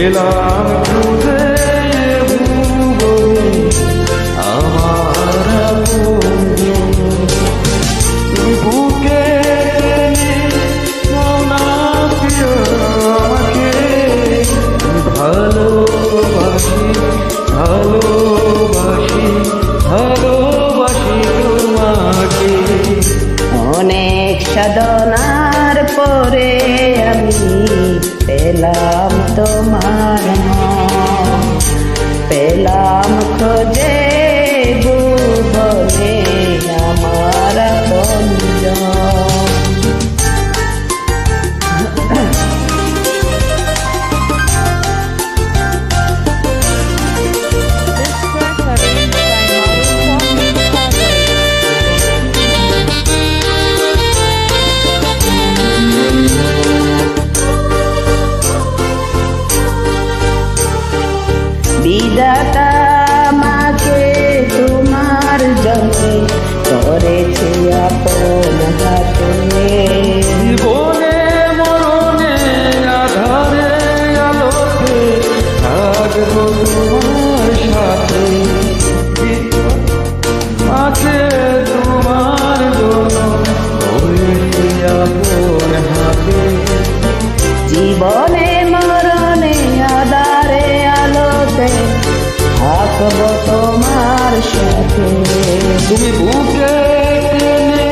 এলাম খুঁজে ভুবনে আমার আপনজন। তুমি বুকে টেনে নাও না প্রিয় আমাকে, ভালোবাসি ভালোবাসি ভালোবাসি তোমাকে। অনেক সাধনার পরে আমি পেলাম তোমার মন, পেলাম খোঁজে ভুবনে আমার আপনজন। বিধাতা আমাকে তোমার জন্যে করেছে আপন হাতে। জীবনে মরণে আধারে আলোতে থাকবো তোমার সাথে। মাকে তোমার জন্য করেছি আপন হাতে। জীবনে মরণে আধারে আলোতে থাকবো তোমার সাথে। তুমি বুকে টেনে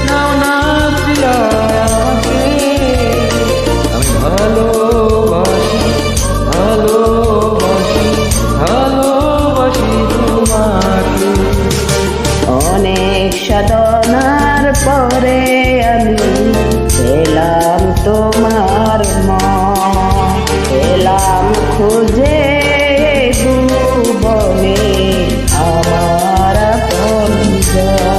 নাও না প্রিয়া আমাকে, আমি ভালোবাসি ভালোবাসি ভালোবাসি তোমাকে। অনেক সাধনার পরে আমি পেলাম তোমার মন, পেলাম খুঁজে ভুবনে আমার আপনজন।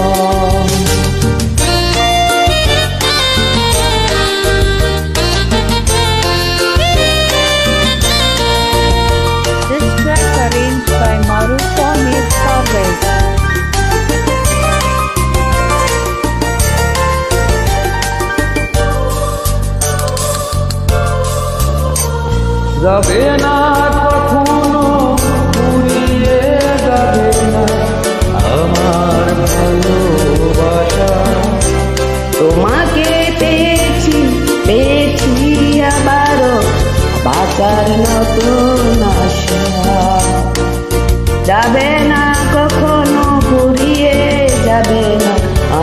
This track arranged by Marufami Parvez. যাবে না কখনো ফুরিয়ে যাবে না আমার ভালোবাসা। তোমাকে পেয়েছি পেয়েছি আবারও বাঁচার নতুন আশা। যাবে না কখনো ফুরিয়ে যাবে না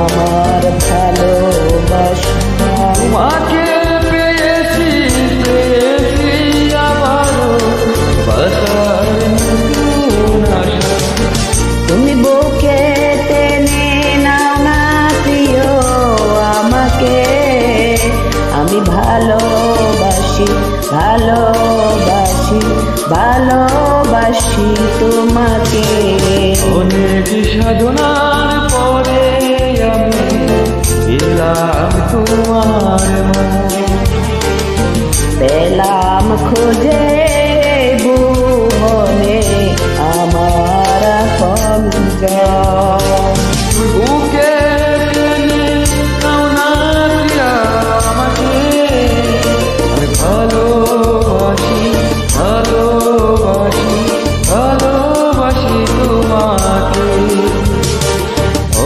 আমার ভালোবাসা। তোমাকে পেয়েছি পেয়েছি আবারও বাঁচার নতুন আশা। তুমি বুকে টেনে নাও না প্রিয় আমাকে, আমি ভালোবাসি ভালোবাসি ভালোবাসি তোমাকে। অনেক সাধনার পরে আমি পেলাম তোমার মন, পেলাম খুঁজে ভুবনে আমার আপনজন। বুকে টেনে নাও না প্রিয়া আমাকে, আমি ভালোবাসি ভালোবাসি ভালোবাসি তোমাকে।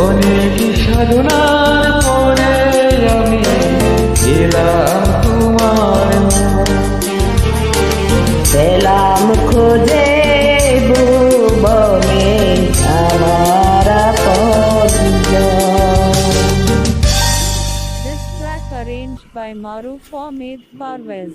অনেক সাধনার পরে আমি পেলাম তোমার মন, পেলাম খুঁজে ভুবনে আমার আপনজন। This track arranged by Marufami Parvez.